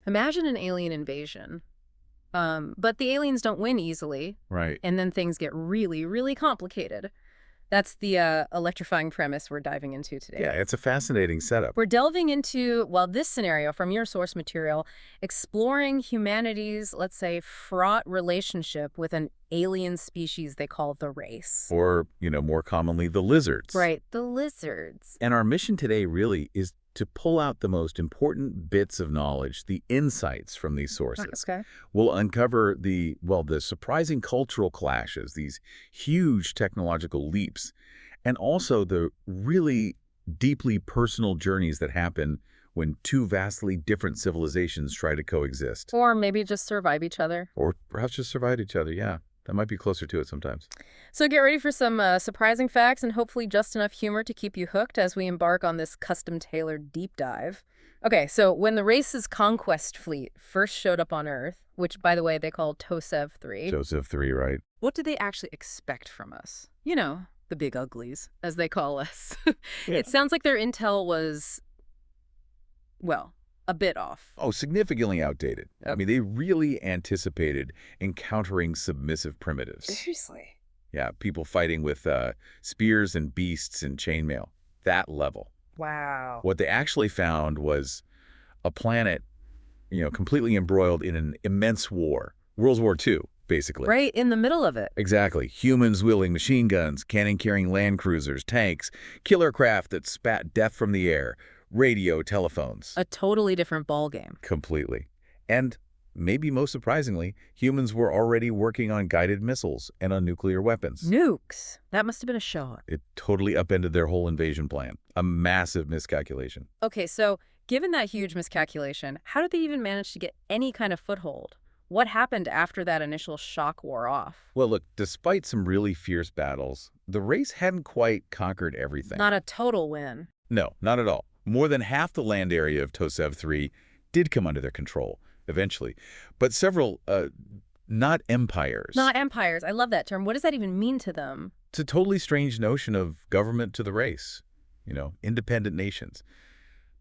Imagine an alien invasion. But the aliens don't win easily. Right. And then things get really, really complicated. That's the electrifying premise we're diving into today. Yeah, it's a fascinating setup. We're delving into, well, this scenario from your source material, exploring humanity's, let's say, fraught relationship with an alien species they call the race. Or, more commonly, the lizards. Right, the lizards. And our mission today really is to pull out the most important bits of knowledge, the insights from these sources. Okay. We'll uncover the surprising cultural clashes, these huge technological leaps, and also the really deeply personal journeys that happen when two vastly different civilizations try to coexist. Or maybe just survive each other. Or perhaps just survive each other, yeah. That might be closer to it sometimes. So get ready for some surprising facts and hopefully just enough humor to keep you hooked as we embark on this custom-tailored deep dive. Okay, so when the race's conquest fleet first showed up on Earth, which, by the way, they call TOSEV 3. TOSEV 3, right? What did they actually expect from us? You know, the big uglies, as they call us. Yeah. It sounds like their intel was, well, a bit off. Oh, significantly outdated. I mean, they really anticipated encountering submissive primitives. Seriously? Yeah, people fighting with spears and beasts and chainmail. That level. Wow. What they actually found was a planet, completely embroiled in an immense war. World War II, basically. Right in the middle of it. Exactly. Humans wielding machine guns, cannon-carrying land cruisers, tanks, killer craft that spat death from the air, radio, telephones. A totally different ballgame. Completely. And maybe most surprisingly, humans were already working on guided missiles and on nuclear weapons. Nukes. That must have been a shock. It totally upended their whole invasion plan. A massive miscalculation. Okay, so given that huge miscalculation, how did they even manage to get any kind of foothold? What happened after that initial shock wore off? Well, look, despite some really fierce battles, the race hadn't quite conquered everything. Not a total win. No, not at all. More than half the land area of TOSEV 3 did come under their control, eventually. But several, not empires. Not empires. I love that term. What does that even mean to them? It's a totally strange notion of government to the race, independent nations.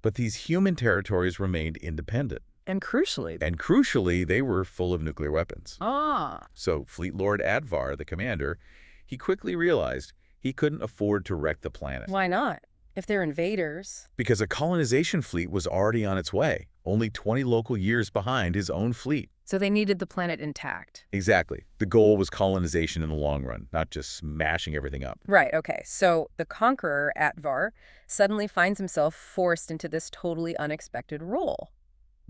But these human territories remained independent. And crucially. And crucially, they were full of nuclear weapons. Ah. So Fleet Lord Advar, the commander, he quickly realized he couldn't afford to wreck the planet. Why not? If they're invaders. Because a colonization fleet was already on its way, only 20 local years behind his own fleet. So they needed the planet intact. Exactly. The goal was colonization in the long run, not just smashing everything up. Right, okay. So the conqueror, Atvar, suddenly finds himself forced into this totally unexpected role.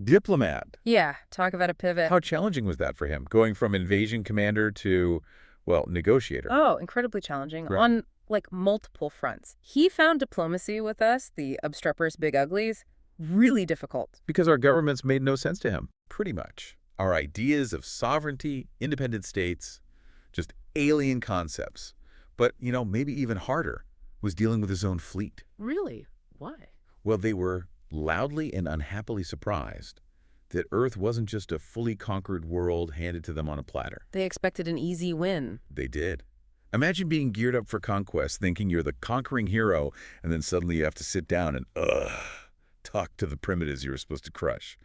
Diplomat. Yeah, talk about a pivot. How challenging was that for him, going from invasion commander to, negotiator? Oh, incredibly challenging. Right. On, multiple fronts. He found diplomacy with us, the obstreperous big uglies, really difficult. Because our governments made no sense to him, pretty much. Our ideas of sovereignty, independent states, just alien concepts. But, maybe even harder was dealing with his own fleet. Really? Why? Well, they were loudly and unhappily surprised that Earth wasn't just a fully conquered world handed to them on a platter. They expected an easy win. They did. Imagine being geared up for conquest, thinking you're the conquering hero, and then suddenly you have to sit down and, talk to the primitives you were supposed to crush.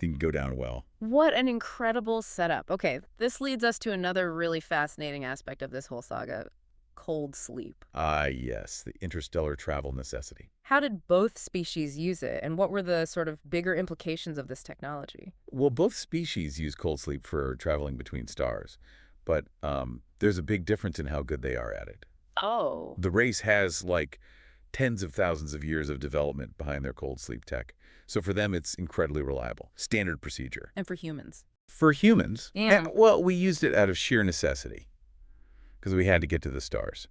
Didn't go down well. What an incredible setup. Okay, this leads us to another really fascinating aspect of this whole saga. Cold sleep. Ah, yes, the interstellar travel necessity. How did both species use it, and what were the sort of bigger implications of this technology? Well, both species use cold sleep for traveling between stars, but there's a big difference in how good they are at it. Oh. The race has, tens of thousands of years of development behind their cold sleep tech. So for them, it's incredibly reliable. Standard procedure. And for humans? For humans, Yeah. we used it out of sheer necessity because we had to get to the stars.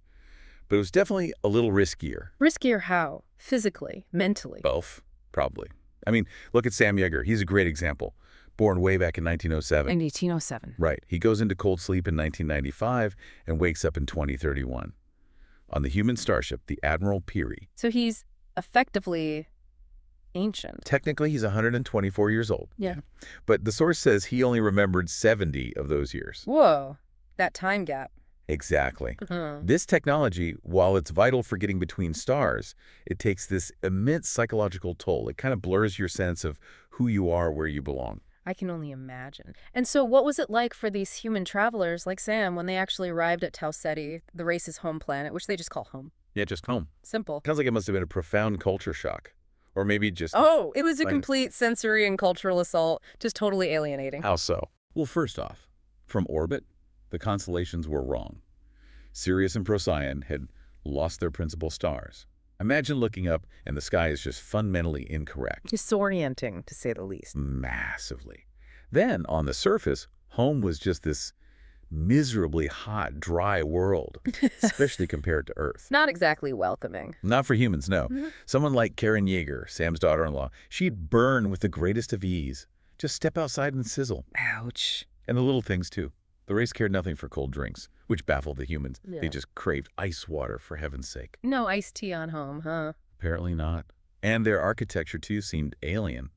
But it was definitely a little riskier. Riskier how? Physically? Mentally? Both, probably. I mean, look at Sam Yeager. He's a great example. Born way back in 1907. In 1807. Right. He goes into cold sleep in 1995 and wakes up in 2031. On the human starship, the Admiral Peary. So he's effectively ancient. Technically, he's 124 years old. Yeah. But the source says he only remembered 70 of those years. Whoa. That time gap. Exactly. This technology, while it's vital for getting between stars, it takes this immense psychological toll. It kind of blurs your sense of who you are, where you belong. I can only imagine. And so what was it like for these human travelers like Sam when they actually arrived at Tau Ceti, the race's home planet, which they just call home? Yeah, just home. Simple. Sounds like it must have been a profound culture shock. Or maybe just... Oh, it was a Right. complete sensory and cultural assault, just totally alienating. How so? Well, first off, from orbit, the constellations were wrong. Sirius and Procyon had lost their principal stars. Imagine looking up and the sky is just fundamentally incorrect. Disorienting, to say the least. Massively. Then, on the surface, home was just this miserably hot, dry world, especially compared to Earth. Not exactly welcoming. Not for humans, no. Someone like Karen Yeager, Sam's daughter-in-law, she'd burn with the greatest of ease. Just step outside and sizzle. Ouch. And the little things, too. The race cared nothing for cold drinks, which baffled the humans. Yeah. They just craved ice water, for heaven's sake. No iced tea on home, huh? Apparently not. And their architecture, too, seemed alien.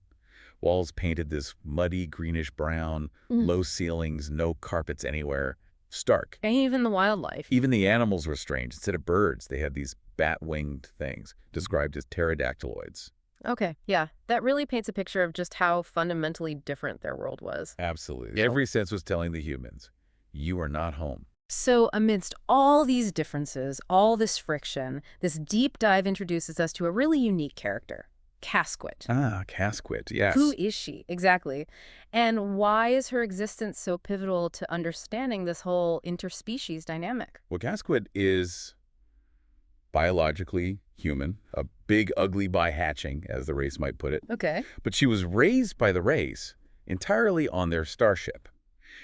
Walls painted this muddy, greenish-brown, low ceilings, no carpets anywhere. Stark. And even the wildlife. Even the animals were strange. Instead of birds, they had these bat-winged things, described as pterodactyloids. Okay, yeah. That really paints a picture of just how fundamentally different their world was. Absolutely. Every sense was telling the humans, you are not home. So amidst all these differences, all this friction, this deep dive introduces us to a really unique character, Kassquit. Ah, Kassquit, yes. Who is she, exactly? And why is her existence so pivotal to understanding this whole interspecies dynamic? Well, Kassquit is biologically human, a big ugly by hatching, as the race might put it. Okay. But she was raised by the race entirely on their starship.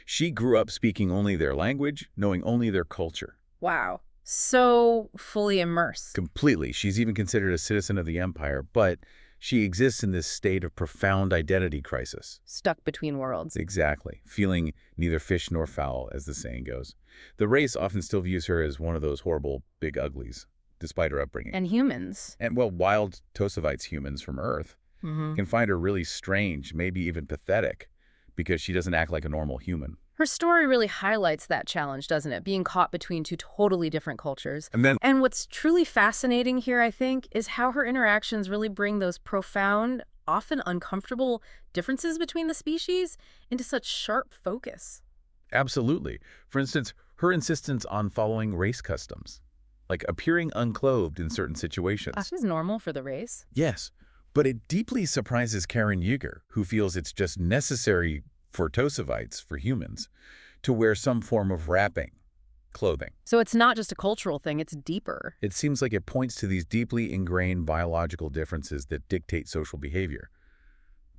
She grew up speaking only their language, knowing only their culture. Wow. So fully immersed. Completely. She's even considered a citizen of the Empire, but she exists in this state of profound identity crisis. Stuck between worlds. Exactly. Feeling neither fish nor fowl, as the saying goes. The race often still views her as one of those horrible big uglies, despite her upbringing. And humans. And, well, wild Tosavites humans from Earth can find her really strange, maybe even pathetic, because she doesn't act like a normal human. Her story really highlights that challenge, doesn't it? Being caught between two totally different cultures. And what's truly fascinating here, I think, is how her interactions really bring those profound, often uncomfortable differences between the species into such sharp focus. Absolutely. For instance, her insistence on following race customs, like appearing unclothed in certain situations. That is normal for the race. Yes, but it deeply surprises Karen Yeager, who feels it's just necessary for Tosavites, for humans, to wear some form of wrapping, clothing. So it's not just a cultural thing, it's deeper. It seems like it points to these deeply ingrained biological differences that dictate social behavior.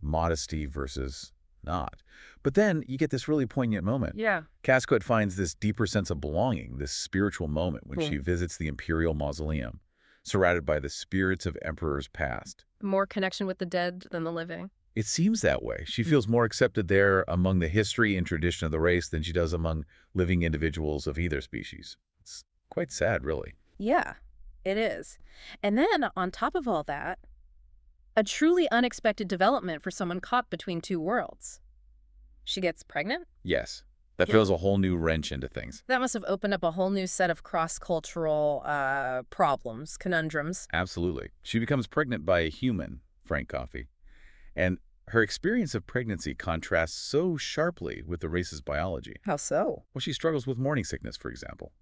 Modesty versus not. But then you get this really poignant moment. Yeah. Kassquit finds this deeper sense of belonging, this spiritual moment when she visits the Imperial Mausoleum, surrounded by the spirits of emperors past. More connection with the dead than the living. It seems that way. She feels more accepted there among the history and tradition of the race than she does among living individuals of either species. It's quite sad, really. Yeah, it is. And then, on top of all that, a truly unexpected development for someone caught between two worlds. She gets pregnant? Yes. That throws a whole new wrench into things. That must have opened up a whole new set of cross-cultural problems, conundrums. Absolutely. She becomes pregnant by a human, Frank Coffey. And her experience of pregnancy contrasts so sharply with the race's biology. How so? Well, she struggles with morning sickness, for example,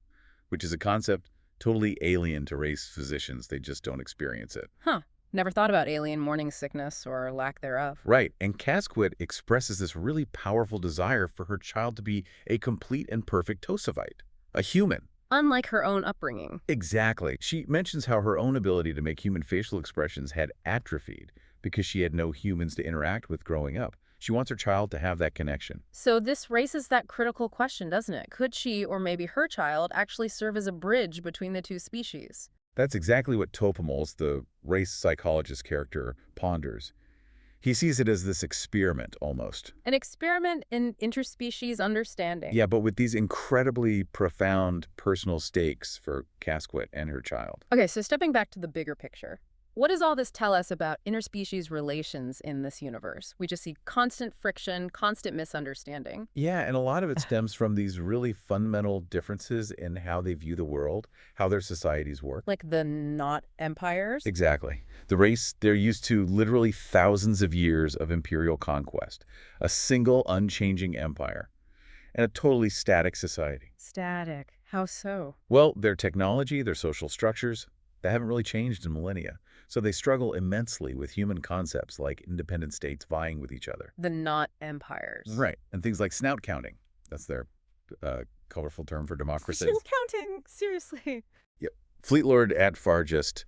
which is a concept totally alien to race physicians. They just don't experience it. Huh. Never thought about alien morning sickness or lack thereof. Right. And Kassquit expresses this really powerful desire for her child to be a complete and perfect Tosavite, a human. Unlike her own upbringing. Exactly. She mentions how her own ability to make human facial expressions had atrophied because she had no humans to interact with growing up. She wants her child to have that connection. So this raises that critical question, doesn't it? Could she, or maybe her child, actually serve as a bridge between the two species? That's exactly what Topimols, the race psychologist character, ponders. He sees it as this experiment, almost. An experiment in interspecies understanding. Yeah, but with these incredibly profound personal stakes for Kassquit and her child. Okay, so stepping back to the bigger picture. what does all this tell us about interspecies relations in this universe? We just see constant friction, constant misunderstanding. Yeah, and a lot of it stems from these really fundamental differences in how they view the world, how their societies work. Like the not empires? Exactly. The race, they're used to literally thousands of years of imperial conquest, a single unchanging empire, and a totally static society. Static. How so? Well, their technology, their social structures, they haven't really changed in millennia. So they struggle immensely with human concepts like independent states vying with each other. The not empires. Right. And things like snout counting. That's their colorful term for democracy. Still counting. Seriously. Yep. Fleet Lord Atfar just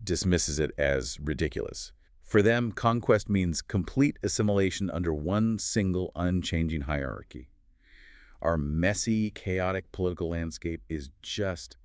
dismisses it as ridiculous. For them, conquest means complete assimilation under one single unchanging hierarchy. Our messy, chaotic political landscape is just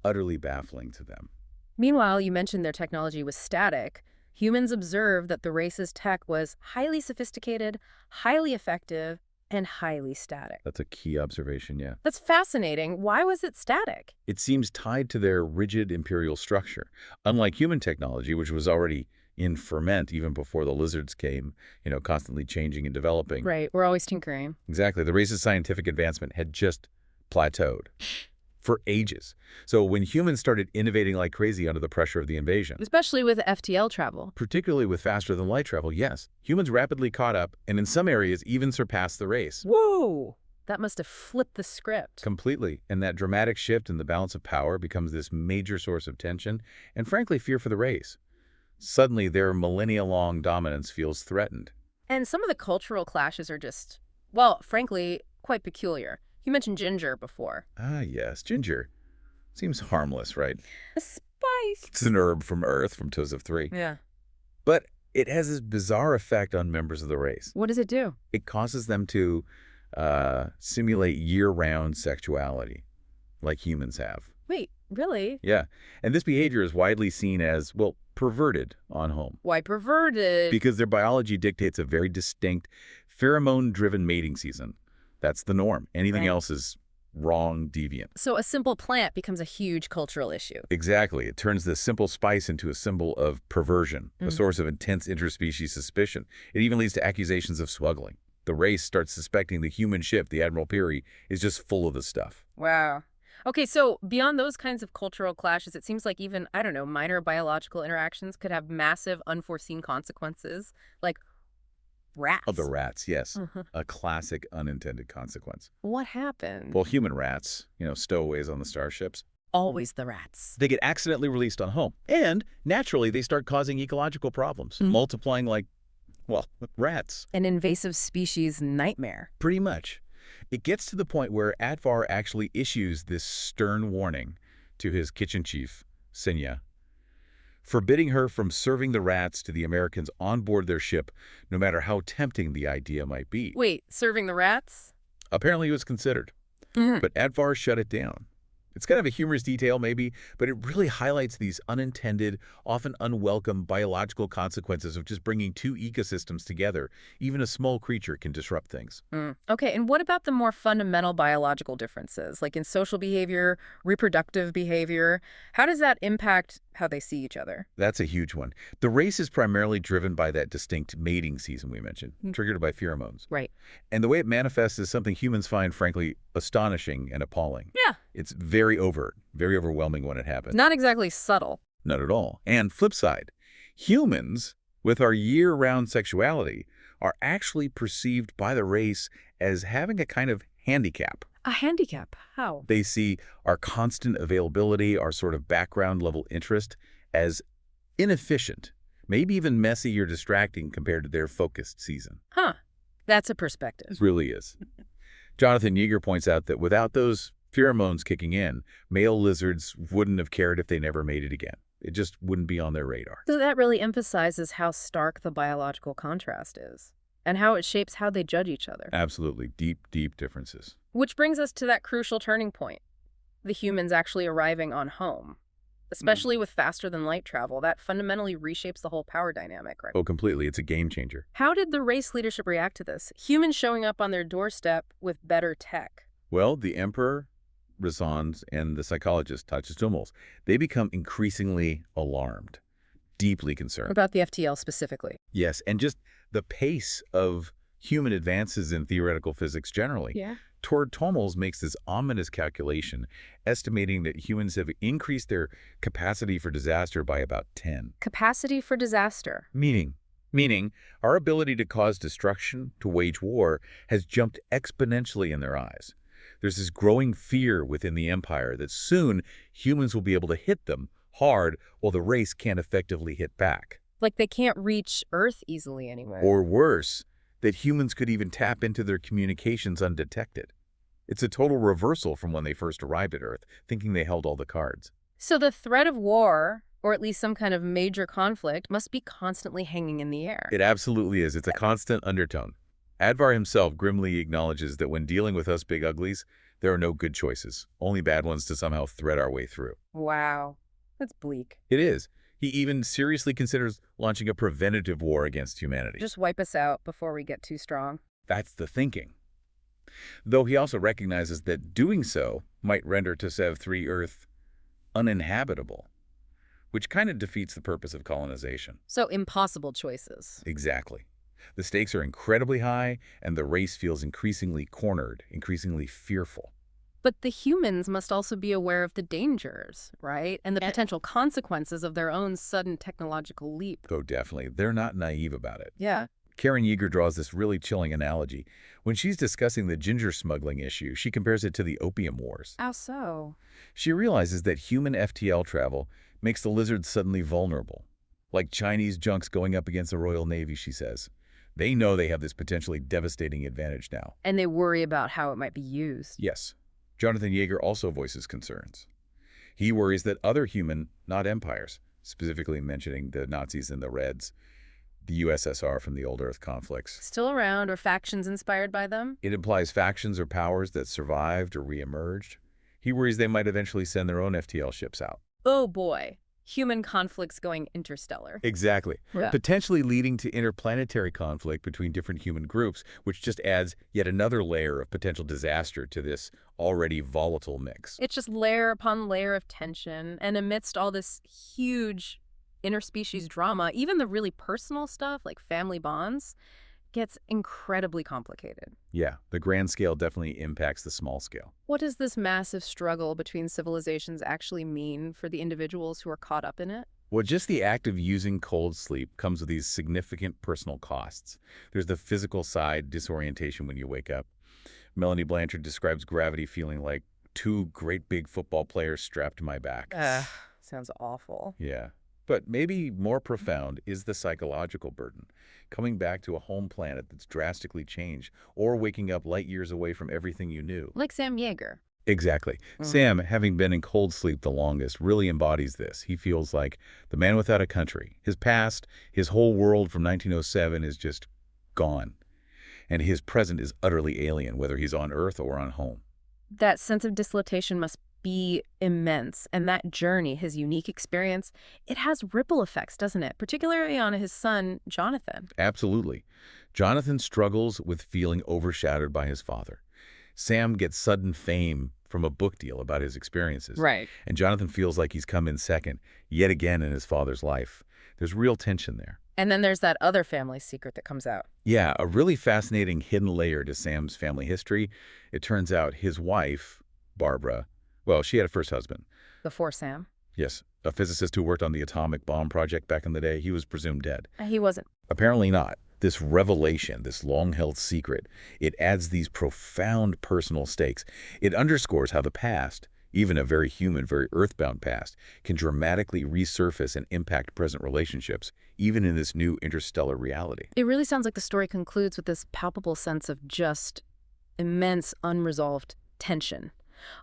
utterly baffling to them. Meanwhile, you mentioned their technology was static. Humans observed that the race's tech was highly sophisticated, highly effective, and highly static. That's a key observation, yeah. That's fascinating. Why was it static? It seems tied to their rigid imperial structure. Unlike human technology, which was already in ferment even before the lizards came, constantly changing and developing. Right, we're always tinkering. Exactly. The race's scientific advancement had just plateaued for ages. So when humans started innovating like crazy under the pressure of the invasion, Especially with FTL travel. particularly with faster-than-light travel, yes, humans rapidly caught up and in some areas even surpassed the race. Whoa! That must have flipped the script. Completely. And that dramatic shift in the balance of power becomes this major source of tension and, frankly, fear for the race. Suddenly, their millennia-long dominance feels threatened. And some of the cultural clashes are just, well, frankly, quite peculiar. You mentioned ginger before. Ah, yes, ginger. Seems harmless, right? A spice. It's an herb from Earth, from Toes of Three. Yeah. But it has this bizarre effect on members of the race. What does it do? It causes them to simulate year-round sexuality, like humans have. Wait, really? Yeah, and this behavior is widely seen as, well, perverted on home. Why perverted? Because their biology dictates a very distinct pheromone-driven mating season. That's the norm. Anything Right. else is wrong, deviant. So a simple plant becomes a huge cultural issue. Exactly. It turns this simple spice into a symbol of perversion, a Mm. source of intense interspecies suspicion. It even leads to accusations of smuggling. The race starts suspecting the human ship, the Admiral Peary, is just full of the stuff. Wow. Okay, so beyond those kinds of cultural clashes, it seems like even, I don't know, minor biological interactions could have massive unforeseen consequences, like rats. Oh, the rats, yes. Mhm. A classic unintended consequence. What happened? Well, human rats, stowaways on the starships, Always the rats. they get accidentally released on home. And naturally, they start causing ecological problems, Mhm. multiplying like, well, rats. An invasive species nightmare. Pretty much. It gets to the point where Advar actually issues this stern warning to his kitchen chief, Sinya, forbidding her from serving the rats to the Americans on board their ship, no matter how tempting the idea might be. Wait, serving the rats? Apparently it was considered, Mhm. but Advar shut it down. It's kind of a humorous detail, maybe, but it really highlights these unintended, often unwelcome biological consequences of just bringing two ecosystems together. Even a small creature can disrupt things. Okay, and what about the more fundamental biological differences, like in social behavior, reproductive behavior? How does that impact how they see each other? That's a huge one. The race is primarily driven by that distinct mating season we mentioned, triggered by pheromones. Right. And the way it manifests is something humans find, frankly, astonishing and appalling. Yeah. It's very overt, very overwhelming when it happens. Not exactly subtle. Not at all. And flip side, humans, with our year-round sexuality, are actually perceived by the race as having a kind of handicap. A handicap? How? They see our constant availability, our sort of background level interest as inefficient, maybe even messy or distracting compared to their focused season. Huh. That's a perspective. It really is. Jonathan Yeager points out that without those pheromones kicking in, male lizards wouldn't have cared if they never made it again. It just wouldn't be on their radar. So that really emphasizes how stark the biological contrast is and how it shapes how they judge each other. Absolutely. Deep, deep differences. Which brings us to that crucial turning point, the humans actually arriving on home. Especially with faster-than-light travel, that fundamentally reshapes the whole power dynamic, right? Oh, completely. It's a game changer. How did the race leadership react to this? Humans showing up on their doorstep with better tech. Well, the Emperor, Razans, and the psychologist, Tachistummels, they become increasingly alarmed. deeply concerned. About the FTL specifically. Yes, and just the pace of human advances in theoretical physics generally. Yeah. Tord Tomels makes this ominous calculation, estimating that humans have increased their capacity for disaster by about 10. Capacity for disaster. Meaning, our ability to cause destruction, to wage war, has jumped exponentially in their eyes. There's this growing fear within the Empire that soon humans will be able to hit them hard while the race can't effectively hit back. Like they can't reach Earth easily anymore. Or worse, that humans could even tap into their communications undetected. It's a total reversal from when they first arrived at Earth, thinking they held all the cards. So the threat of war, or at least some kind of major conflict, must be constantly hanging in the air. It absolutely is. It's a constant undertone. Advar himself grimly acknowledges that when dealing with us big uglies, there are no good choices, only bad ones to somehow thread our way through. Wow. That's bleak. It is. He even seriously considers launching a preventative war against humanity. Just wipe us out before we get too strong. That's the thinking. Though he also recognizes that doing so might render Tsev 3 Earth uninhabitable, which kind of defeats the purpose of colonization. So impossible choices. Exactly. The stakes are incredibly high, and the race feels increasingly cornered, increasingly fearful. But the humans must also be aware of the dangers, right? And the potential consequences of their own sudden technological leap. Oh, definitely. They're not naive about it. Yeah. Karen Yeager draws this really chilling analogy. When she's discussing the ginger smuggling issue, she compares it to the Opium Wars. How so? She realizes that human FTL travel makes the lizards suddenly vulnerable. Like Chinese junks going up against the Royal Navy, she says. They know they have this potentially devastating advantage now. And they worry about how it might be used. Yes. Jonathan Yeager also voices concerns. He worries that other human, not empires, specifically mentioning the Nazis and the Reds, the USSR from the old Earth conflicts. Still around, or factions inspired by them? It implies factions or powers that survived or reemerged. He worries they might eventually send their own FTL ships out. Oh boy. Human conflicts going interstellar. Exactly. Yeah. Potentially leading to interplanetary conflict between different human groups, which just adds yet another layer of potential disaster to this already volatile mix. It's just layer upon layer of tension, and amidst all this huge interspecies drama, even the really personal stuff like family bonds gets incredibly complicated. Yeah, the grand scale definitely impacts the small scale. What does this massive struggle between civilizations actually mean for the individuals who are caught up in it? Well, just the act of using cold sleep comes with these significant personal costs. There's the physical side, disorientation when you wake up. Melanie Blanchard describes gravity feeling like two great big football players strapped to my back. Sounds awful. Yeah. But maybe more profound is the psychological burden. Coming back to a home planet that's drastically changed, or waking up light years away from everything you knew. Like Sam Yeager. Exactly. Sam, having been in cold sleep the longest, really embodies this. He feels like the man without a country. His past, his whole world from 1907 is just gone. And his present is utterly alien, whether he's on Earth or on home. That sense of dislocation must be immense. And that journey, his unique experience, it has ripple effects, doesn't it? Particularly on his son, Jonathan. Absolutely. Jonathan struggles with feeling overshadowed by his father. Sam gets sudden fame from a book deal about his experiences. Right. And Jonathan feels like he's come in second, yet again in his father's life. There's real tension there. And then there's that other family secret that comes out. Yeah, a really fascinating hidden layer to Sam's family history. It turns out his wife, Barbara, well, she had a first husband. Before Sam? Yes, a physicist who worked on the atomic bomb project back in the day. He was presumed dead. He wasn't. Apparently not. This revelation, this long-held secret, it adds these profound personal stakes. It underscores how the past, even a very human, very earthbound past, can dramatically resurface and impact present relationships, even in this new interstellar reality. It really sounds like the story concludes with this palpable sense of just immense unresolved tension,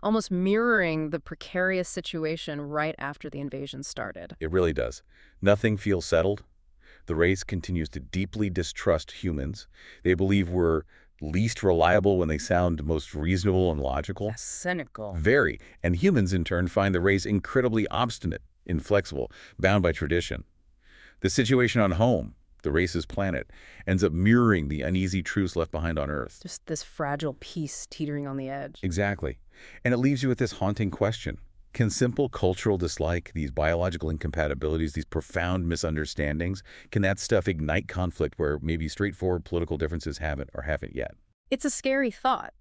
almost mirroring the precarious situation right after the invasion started. It really does. Nothing feels settled. The race continues to deeply distrust humans. They believe we're least reliable when they sound most reasonable and logical. That's cynical. Very. And humans, in turn, find the race incredibly obstinate, inflexible, bound by tradition. The situation on home, the race's planet, ends up mirroring the uneasy truths left behind on Earth. Just this fragile piece teetering on the edge. Exactly. And it leaves you with this haunting question. Can simple cultural dislike, these biological incompatibilities, these profound misunderstandings, can that stuff ignite conflict where maybe straightforward political differences haven't or haven't yet? It's a scary thought.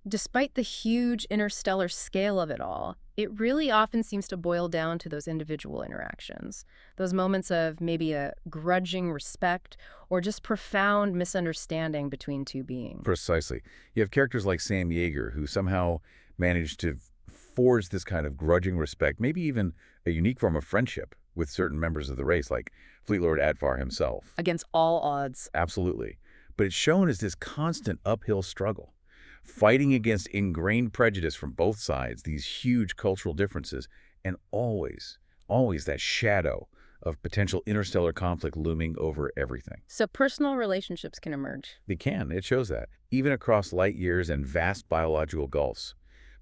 Despite the huge interstellar scale of it all, it really often seems to boil down to those individual interactions, those moments of maybe a grudging respect or just profound misunderstanding between two beings. Precisely. You have characters like Sam Yeager who somehow managed to forge this kind of grudging respect, maybe even a unique form of friendship with certain members of the race, like Fleet Lord Atfar himself. Against all odds. Absolutely. But it's shown as this constant uphill struggle, fighting against ingrained prejudice from both sides, these huge cultural differences, and always that shadow of potential interstellar conflict looming over everything. So personal relationships can emerge. They can. It shows that, even across light years and vast biological gulfs.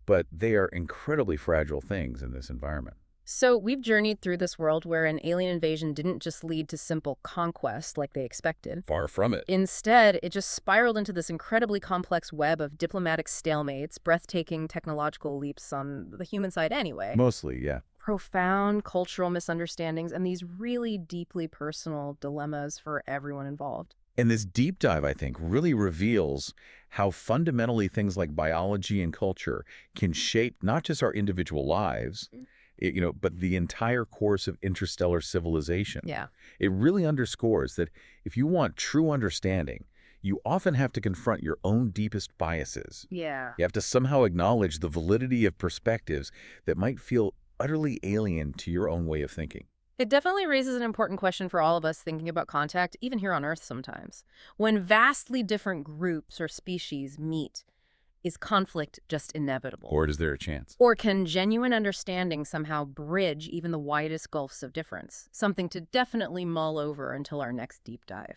But they are incredibly fragile things in this environment. So we've journeyed through this world where an alien invasion didn't just lead to simple conquest like they expected. Far from it. Instead, it just spiraled into this incredibly complex web of diplomatic stalemates, breathtaking technological leaps on the human side anyway, Mostly, yeah. profound cultural misunderstandings, and these really deeply personal dilemmas for everyone involved. And this deep dive, I think, really reveals how fundamentally things like biology and culture can shape not just our individual lives, but the entire course of interstellar civilization. Yeah. It really underscores that if you want true understanding, you often have to confront your own deepest biases. Yeah. You have to somehow acknowledge the validity of perspectives that might feel utterly alien to your own way of thinking. It definitely raises an important question for all of us thinking about contact, even here on Earth sometimes. When vastly different groups or species meet, is conflict just inevitable? Or is there a chance? Or can genuine understanding somehow bridge even the widest gulfs of difference? Something to definitely mull over until our next deep dive.